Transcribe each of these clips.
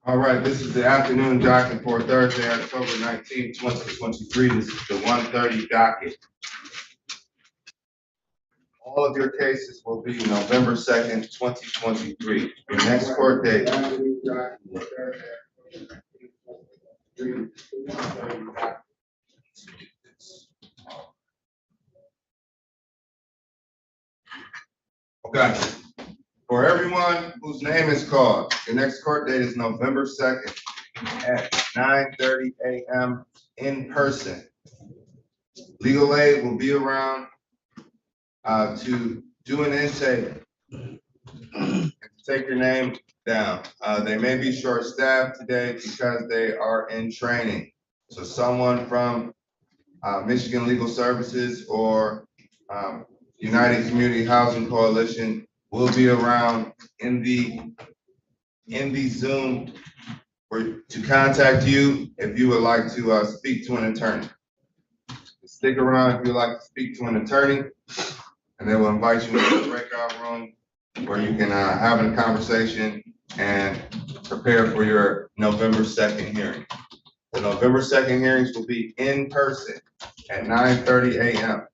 All right, this is the afternoon docket for Thursday, October 19th, 2023. This is the 1:30 docket. All of your cases will be November 2nd, 2023. Your next court date. Okay. For everyone whose name is called, your next court date is November 2nd at 9:30 a.m. in person. Legal aid will be around to do an intake and take your name down. They may be short-staffed today because they are in training. So someone from Michigan Legal Services or United Community Housing Coalition will be around in the Zoom to contact you if you would like to speak to an attorney. Stick around if you'd like to speak to an attorney, and they will invite you into the breakout room where you can have a conversation and prepare for your November 2nd hearing. The November 2nd hearings will be in person at 9:30 a.m.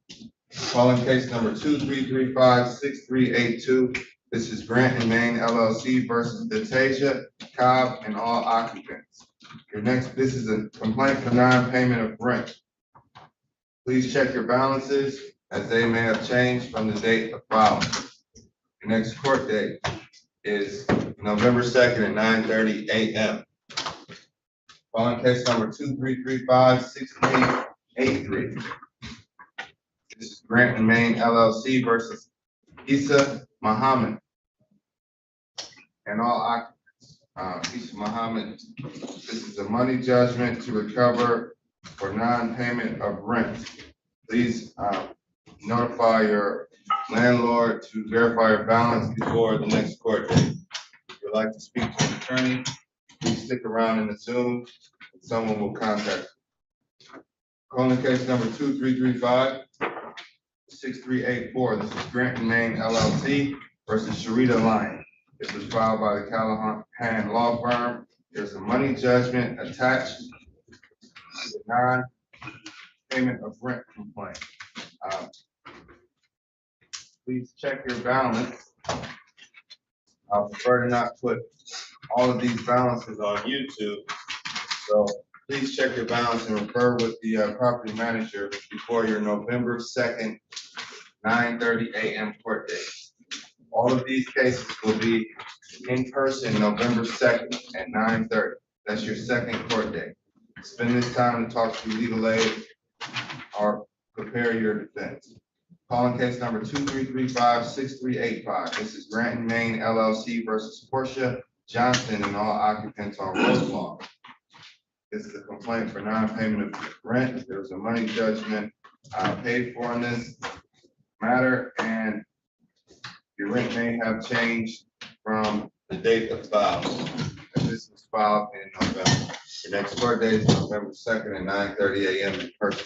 Calling case number 2335-6382. This is Grant and Main LLC versus Detasia, Cobb, and all occupants. This is a complaint for non-payment of rent. Please check your balances as they may have changed from the date of filing. Your next court date is November 2nd at 9:30 a.m. Calling case number 2335-6383. This is Grant and Main LLC versus Issa Muhammad and all occupants. Issa Muhammad, this is a money judgment to recover for non-payment of rent. Please notify your landlord to verify your balance before the next court date. If you'd like to speak to an attorney, please stick around in the Zoom and someone will contact you. Calling case number 2335-6384. This is Grant and Main LLC versus Sharita Lyon. This was filed by the Callahan Law Firm. There's a money judgment attached to the non-payment of rent complaint. Please check your balance. I prefer to not put all of these balances on YouTube. So please check your balance and refer with the property manager before your November 2nd, 9:30 a.m. court date. All of these cases will be in person November 2nd at 9:30. That's your second court date. Spend this time to talk to legal aid or prepare your defense. Calling case number 2335-6385. This is Grant and Main LLC versus Portia Johnson and all occupants on Roselawn. This is a complaint for non-payment of rent. There was a money judgment paid for in this matter, and your rent may have changed from the date of file. This was filed in November. The next court date is November 2nd at 9:30 a.m. in person.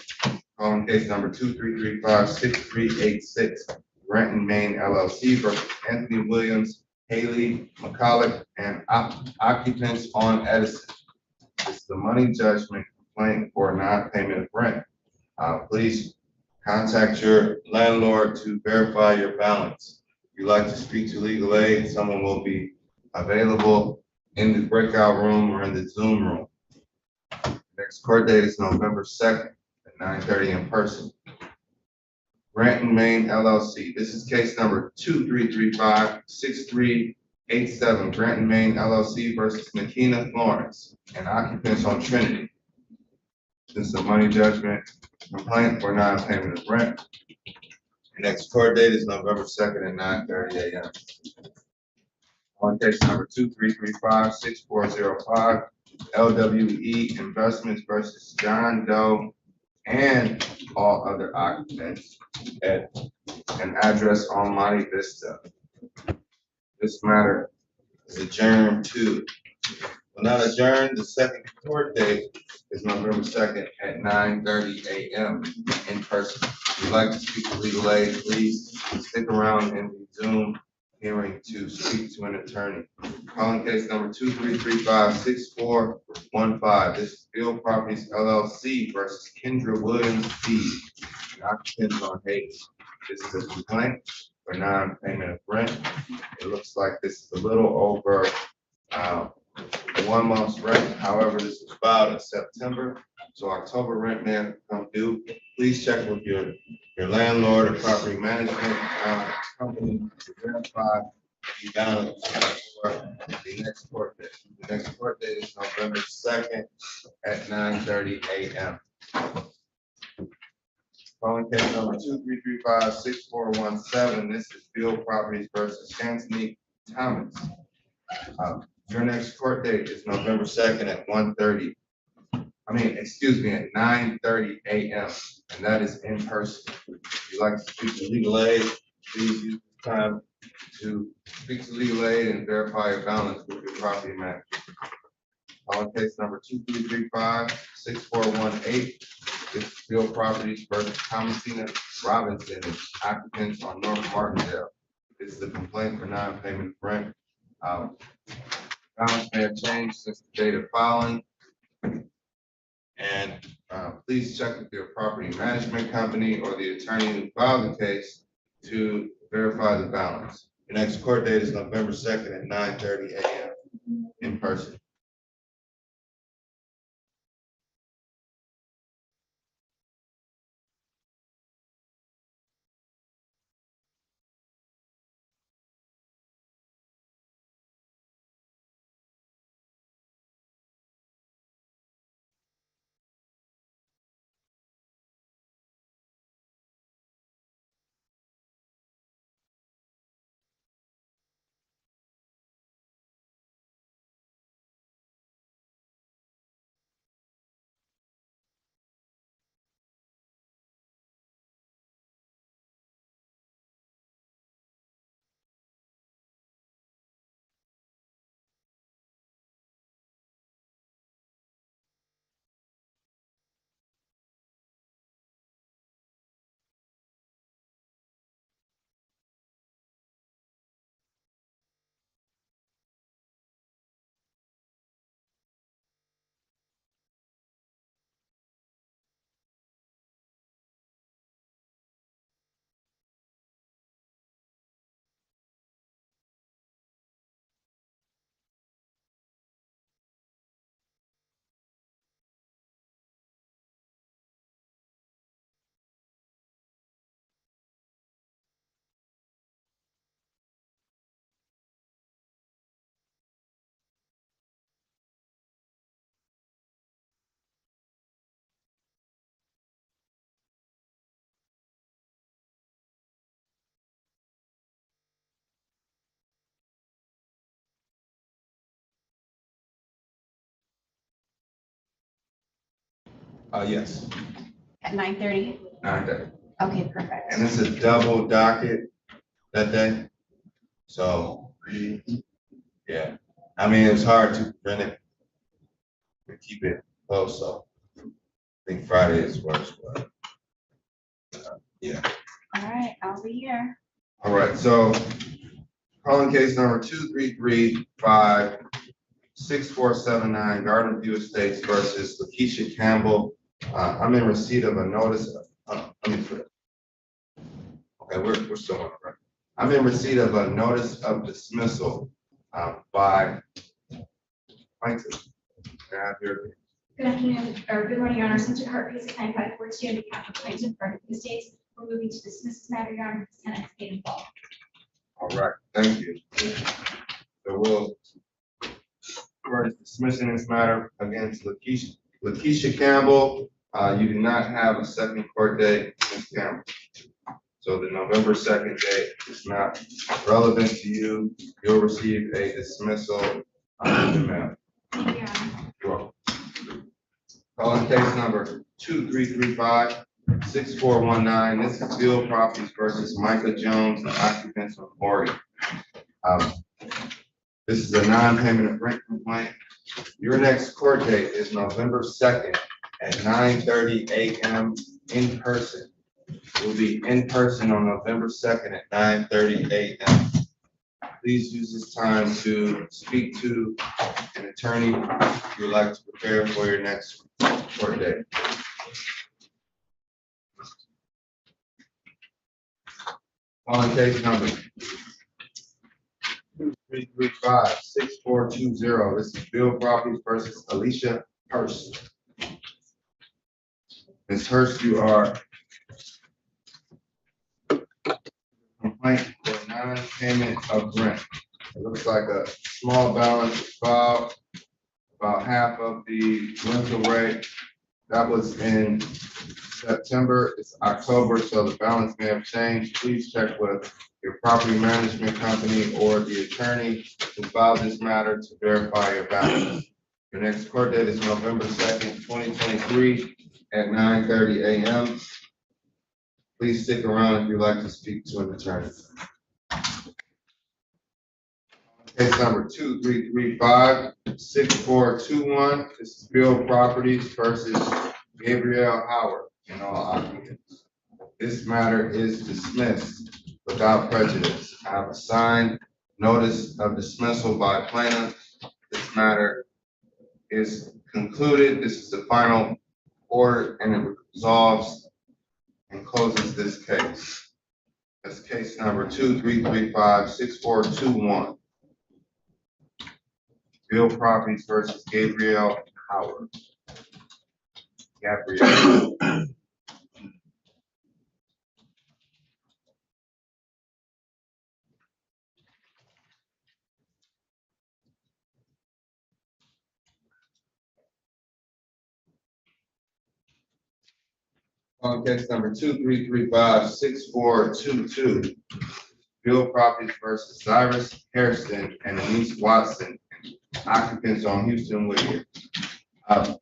Calling case number 2335-6386. Grant and Main LLC versus Anthony Williams, Haley McCulloch, and occupants on Edison. This is the money judgment complaint for non-payment of rent. Please contact your landlord to verify your balance. If you'd like to speak to legal aid, someone will be available in the breakout room or in the Zoom room. Next court date is November 2nd at 9:30 in person. Grant and Main LLC. This is case number 2335-6387. Grant and Main LLC versus Nakina Florence and occupants on Trinity. This is a money judgment complaint for non-payment of rent. The next court date is November 2nd at 9:30 a.m. On case number 2335-6405. LWE Investments versus John Doe and all other occupants at an address on Monte Vista. This matter is adjourned to, well, not adjourned, the second court date is November 2nd at 9:30 a.m. in person. If you'd like to speak to legal aid, please stick around in the Zoom hearing to speak to an attorney. Calling case number 233564115. This is Bill Properties LLC versus Kendra Williams P. Occupants on Hayes. This is a complaint for non-payment of rent. It looks like this is a little over 1 month's rent. However, this was filed in September, so October rent may have come due. Please check with your landlord or property management company to verify the balance for the next court date. The next court date is November 2nd at 9:30 a.m. Calling case number 233564117. This is Bill Properties versus Anthony Thomas. Your next court date is November 2nd at 9:30 a.m. and that is in person. If you'd like to speak to legal aid, please use this time to speak to legal aid and verify your balance with your property manager. Calling case number 233564118. This is Bill Properties versus Thomasina Robinson and occupants on North Martindale. This is a complaint for non-payment of rent. Balance may have changed since the date of filing. And please check with your property management company or the attorney who filed the case to verify the balance. Your next court date is November 2nd at 9:30 a.m. in person. Yes. At 9:30? 9:30. Okay, perfect. And it's a double docket that day. So, yeah. I mean, it's hard to print it and keep it close. So I think Friday is worse, but yeah. All right, I'll be here. All right. So calling case number 2335647 Garden View Estates versus Lakeisha Campbell. I'm in receipt of a notice. Okay, we're still on the record. I'm in receipt of a notice of dismissal by plaintiff. Can I have your- Good afternoon, or good morning, Your Honor. Since your court case is 9542 on behalf of plaintiff Garden View Estates, we're moving to dismiss this matter, Your Honor, because tenants paid in full. All right, thank you. So we'll first dismissing this matter against Lakeisha Campbell. You do not have a second court date, Ms. Campbell. So the November 2nd date is not relevant to you. You'll receive a dismissal in the mail. Thank you, Your Honor. You're welcome. Calling case number 233564119. This is Field Properties versus Micah Jones, the occupants of Oregon. This is a non-payment of rent complaint. Your next court date is November 2nd at 9:30 a.m. in person. We'll be in person on November 2nd at 9:30 a.m. please use this time to speak to an attorney if you would like to prepare for your next court date. On case number 233564220. This is Bill Properties versus Alicia Hurst. Ms. Hurst, you are complaint for non-payment of rent. It looks like a small balance was filed, about half of the rental rate. That was in September. It's October, so the balance may have changed. Please check with your property management company or the attorney who filed this matter to verify your balance. Your next court date is November 2nd, 2023 at 9:30 a.m. Please stick around if you'd like to speak to an attorney. Case number 233564221. This is Bill Properties versus Gabrielle Howard and all occupants. This matter is dismissed without prejudice. I have a signed notice of dismissal by plaintiff. This matter is concluded. This is the final order and it resolves and closes this case. That's case number 233564221. Bill Properties versus Gabrielle Howard. Gabrielle. On case number 233564222. Bill Properties versus Cyrus Hairston and Denise Watson, occupants on Houston Whittier. Complaint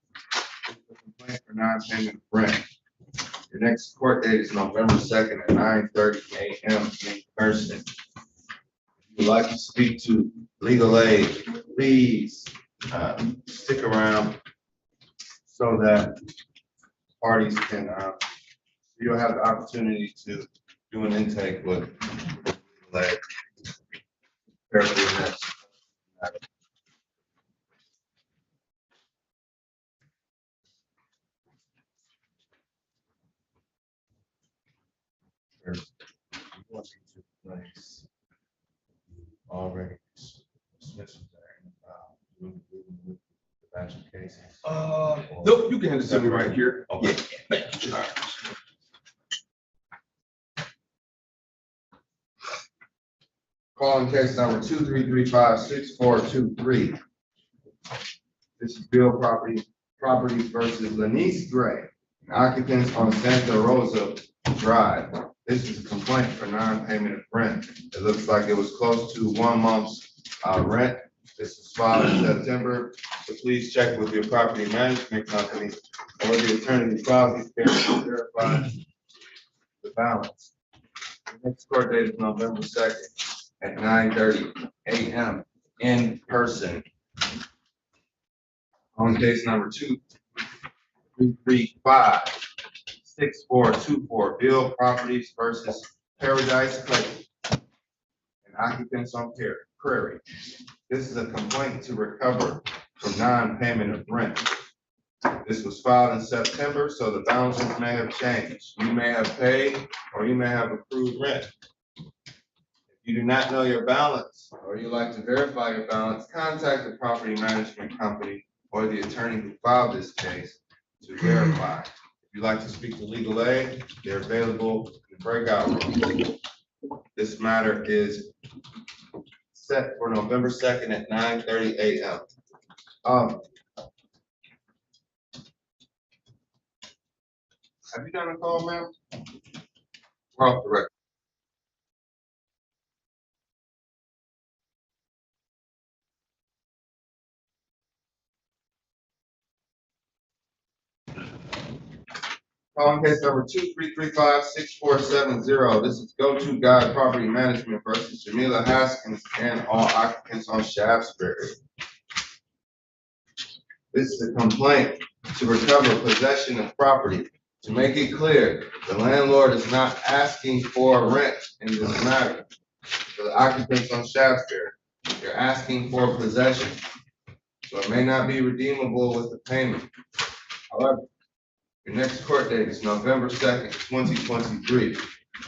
for non-payment of rent. Your next court date is November 2nd at 9:30 a.m. in person. If you would like to speak to legal aid, please stick around so that parties can, you'll have the opportunity to do an intake with legal aid. Prepare for your next matter. Place already dismissed there. With the batch of cases. Nope, you can hand it to me right here. Okay. Yeah, thank you. Calling case number 233564223. This is Bill Properties versus Lanice Gray, occupants on Santa Rosa Drive. This is a complaint for non-payment of rent. It looks like it was close to 1 month's rent. This was filed in September, so please check with your property management company or the attorney who filed these cases to verify the balance. The next court date is November 2nd at 9:30 a.m. in person. On case number 233564224, Bill Properties versus Paradise Place and occupants on Prairie. This is a complaint to recover for non-payment of rent. This was filed in September, so the balances may have changed. You may have paid or you may have accrued rent. If you do not know your balance or you like to verify your balance, contact the property management company or the attorney who filed this case to verify. If you'd like to speak to legal aid, they're available in the breakout room. This matter is set for November 2nd at 9:30 a.m. Have you done a call, ma'am? We're off the record. Calling case number 233564770. This is Go-To Guide Property Management versus Jamila Haskins and all occupants on Shaftesbury. This is a complaint to recover possession of property. To make it clear, the landlord is not asking for rent in this matter. For the occupants on Shaftesbury, you're asking for possession, so it may not be redeemable with the payment. However, your next court date is November 2nd, 2023,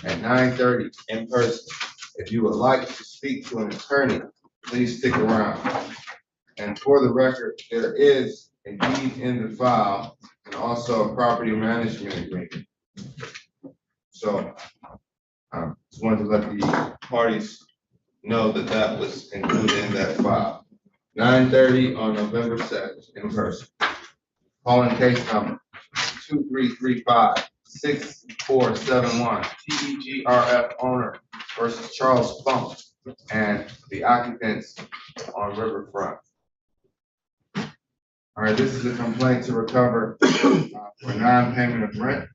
at 9:30 in person. If you would like to speak to an attorney, please stick around. And for the record, there is a deed in the file and also a property management agreement. So, just wanted to let the parties know that that was included in that file. 9:30 on November 2nd in person. Calling case number 2335-6471, TEGRF owner versus Charles Funk and the occupants on Riverfront. All right, this is a complaint to recover for non-payment of rent.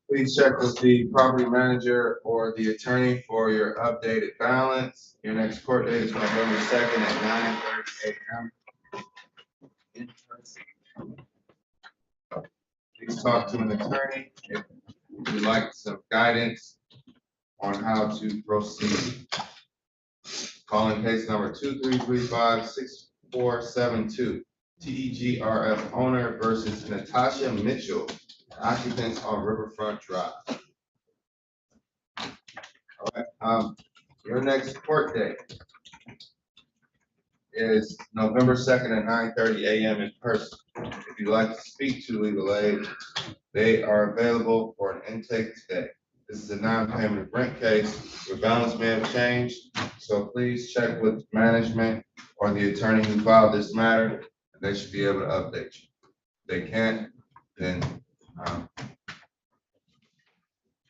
Please check with the property manager or the attorney for your updated balance. Your next court date is November 2nd at 9:30 a.m. in person. Please talk to an attorney if you'd like some guidance on how to proceed. Calling case number 2335-6472, TEGRF owner versus Natasha Mitchell, occupants on Riverfront Drive. All right, your next court date is November 2nd at 9:30 a.m. in person. If you'd like to speak to legal aid, they are available for an intake today. This is a non-payment of rent case. Your balance may have changed, so please check with management or the attorney who filed this matter, and they should be able to update you. If they can't, then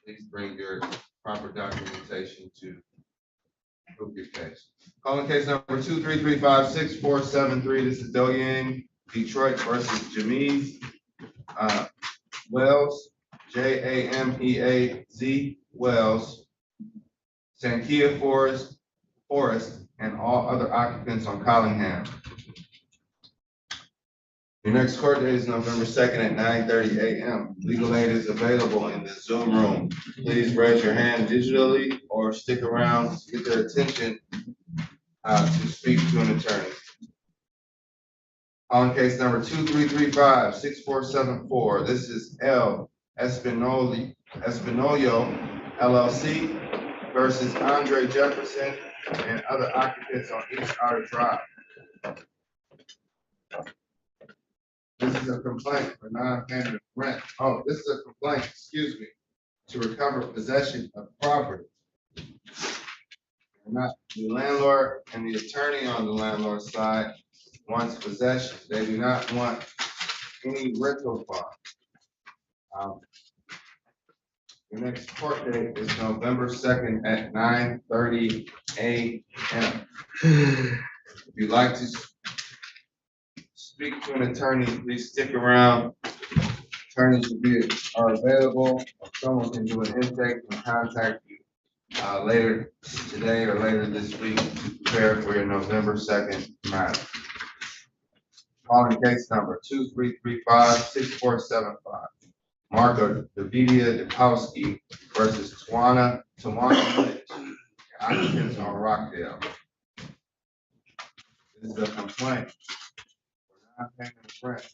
please bring your proper documentation to prove your case. Calling case number 2335-6473. This is Doying Detroit versus Jameez Wells, Jameaz Wells, Sankia Forest, and all other occupants on Collingham. Your next court date is November 2nd at 9:30 a.m. Legal aid is available in the Zoom room. Please raise your hand digitally or stick around to get their attention to speak to an attorney. On case number 2335-6474, this is L. Espinolio LLC versus Andre Jefferson and other occupants on East Outer Drive. This is a complaint for non-payment of rent. Oh, this is a complaint, excuse me, to recover possession of property. Not the landlord and the attorney on the landlord's side wants possession. They do not want any rental fund. Your next court date is November 2nd at 9:30 a.m. If you'd like to speak to an attorney, please stick around. Attorneys are available. Someone can do an intake and contact you later today or later this week to prepare for your November 2nd matter. Calling case number 2335-6475. Marco Davidia Dukowski versus Tawana Lynch, occupants on Rockdale. This is a complaint for non-payment of rent.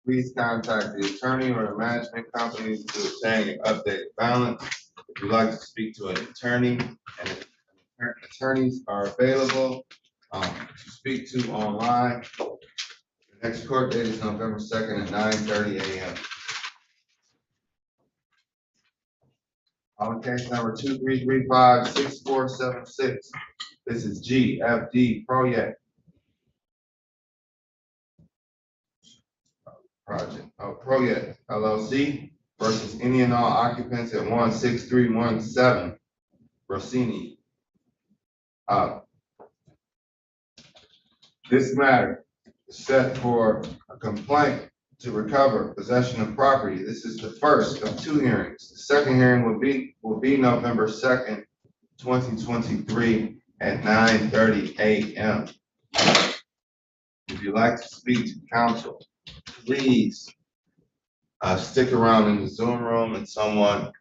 Please contact the attorney or the management company to obtain an updated balance. If you'd like to speak to an attorney, and attorneys are available to speak to online. The next court date is November 2nd at 9:30 a.m. On case number 2335-6476, this is GFD Project LLC versus any and all occupants at 16317 Rossini. This matter is set for a complaint to recover possession of property. This is the first of two hearings. The second hearing will be November 2nd, 2023 at 9:30 a.m. If you'd like to speak to counsel, please stick around in the Zoom room and someone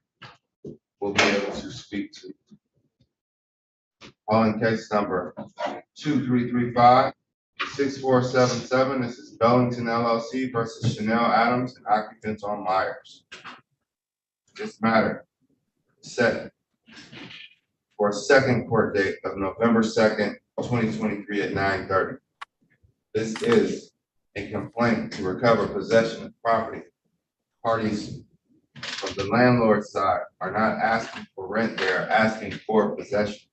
will be able to speak to. Calling case number 2335-6477. This is Bellington LLC versus Chanel Adams and occupants on Myers. This matter is set for a second court date of November 2nd, 2023 at 9:30. This is a complaint to recover possession of property. Parties from the landlord's side are not asking for rent, they are asking for possession.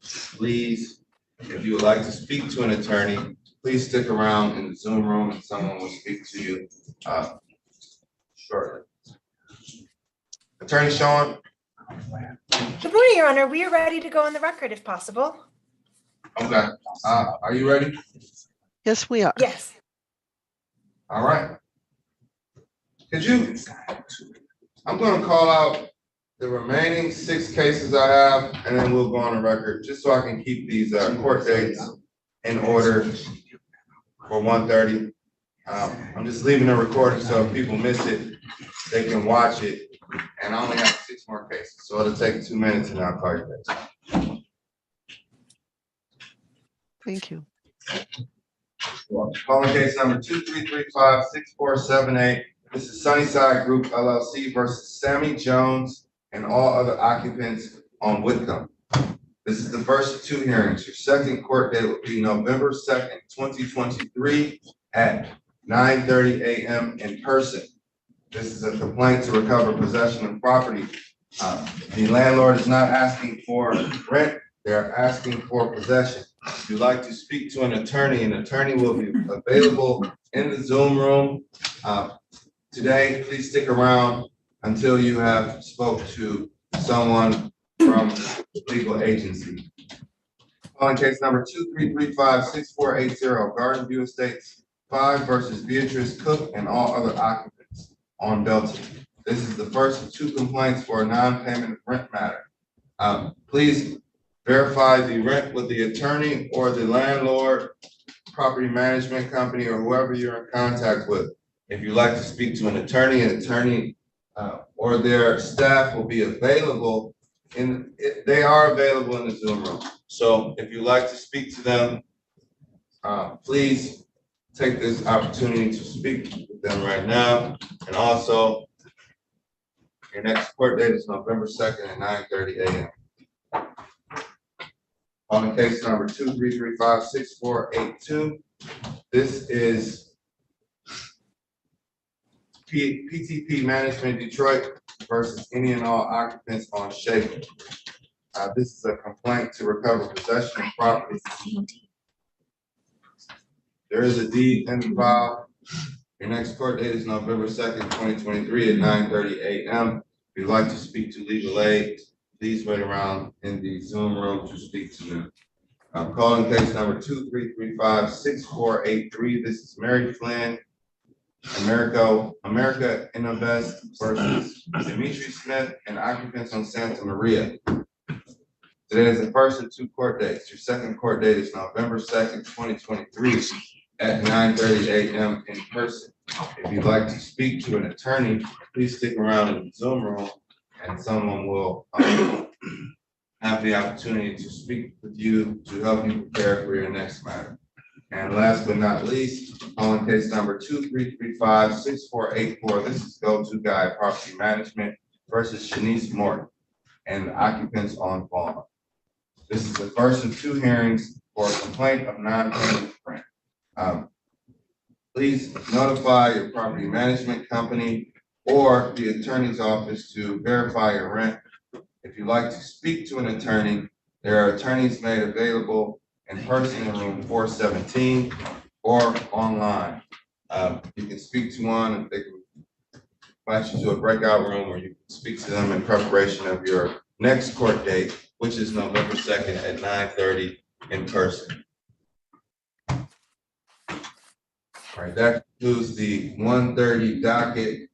Please, if you would like to speak to an attorney, please stick around in the Zoom room and someone will speak to you shortly. Attorney Sean? Good morning, Your Honor. We are ready to go on the record if possible. Okay, are you ready? Yes, we are. Yes. All right. I'm gonna call out the remaining 6 cases I have, and then we'll go on the record, just so I can keep these court dates in order for 1:30. I'm just leaving a recording, so if people miss it, they can watch it. And I only have 6 more cases, so it'll take 2 minutes and I'll call you back. Thank you. Calling case number 2335-6478. This is Sunnyside Group LLC versus Sammy Jones and all other occupants on Whitcomb. This is the first of 2 hearings. Your second court date will be November 2nd, 2023 at 9:30 a.m. in person. This is a complaint to recover possession of property. The landlord is not asking for rent, they're asking for possession. If you'd like to speak to an attorney will be available in the Zoom room. Today, please stick around until you have spoke to someone from the legal agency. Calling case number 2335-6480, Garden View Estates 5 versus Beatrice Cook and all other occupants on Belton. This is the first of 2 complaints for a non-payment of rent matter. Please verify the rent with the attorney or the landlord, property management company, or whoever you're in contact with. If you'd like to speak to an attorney or their staff will be available they are available in the Zoom room. So if you'd like to speak to them, please take this opportunity to speak with them right now. And also, your next court date is November 2nd at 9:30 a.m. On case number 2335-6482, this is PTP Management Detroit versus any and all occupants on Shaker. This is a complaint to recover possession of property. There is a deed in the file. Your next court date is November 2nd, 2023 at 9:30 a.m. If you'd like to speak to legal aid, please wait around in the Zoom room to speak to them. I'm calling case number 2335-6483. This is Mary Flynn, America Innovest versus Dimitri Smith and occupants on Santa Maria. Today is the first of 2 court dates. Your second court date is November 2nd, 2023 at 9:30 a.m. in person. If you'd like to speak to an attorney, please stick around in the Zoom room and someone will have the opportunity to speak with you to help you prepare for your next matter. And last but not least, on case number 2335-6484, this is Go-To Guy Property Management versus Shanice Morton and the occupants on Vaughn. This is the first of 2 hearings for a complaint of non-payment of rent. Please notify your property management company or the attorney's office to verify your rent. If you'd like to speak to an attorney, there are attorneys made available in person in room 417 or online. You can speak to one and they can invite you to a breakout room or you can speak to them in preparation of your next court date, which is November 2nd at 9:30 in person. All right, that concludes the 1:30 docket.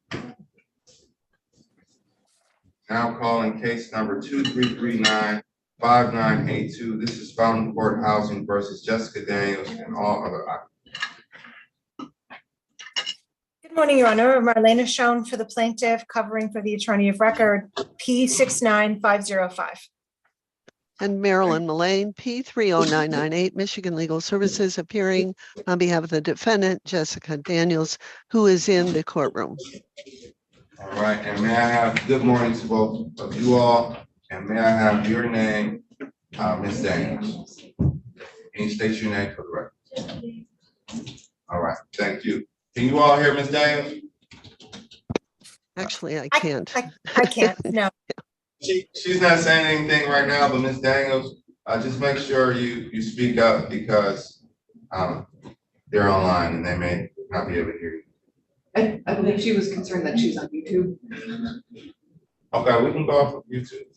Now calling case number 2339-5982. This is Fountain Court Housing versus Jessica Daniels and all other occupants. Good Morning, Your Honor. Marlena Schoen for the plaintiff, covering for the attorney of record, P69505. And Marilyn Mullane, P30998, Michigan Legal Services, appearing on behalf of the defendant, Jessica Daniels, who is in the courtroom. All right, and may I have, good morning to both of you all, and may I have your name, Ms. Daniels? Can you state your name for the record? All right, thank you. Can you all hear Ms. Daniels? Actually, I can't. I can't, no. She's not saying anything right now, but Ms. Daniels, just make sure you speak up because they're online and they may not be able to hear you. I believe she was concerned that she's on YouTube. Okay, we can go off of YouTube.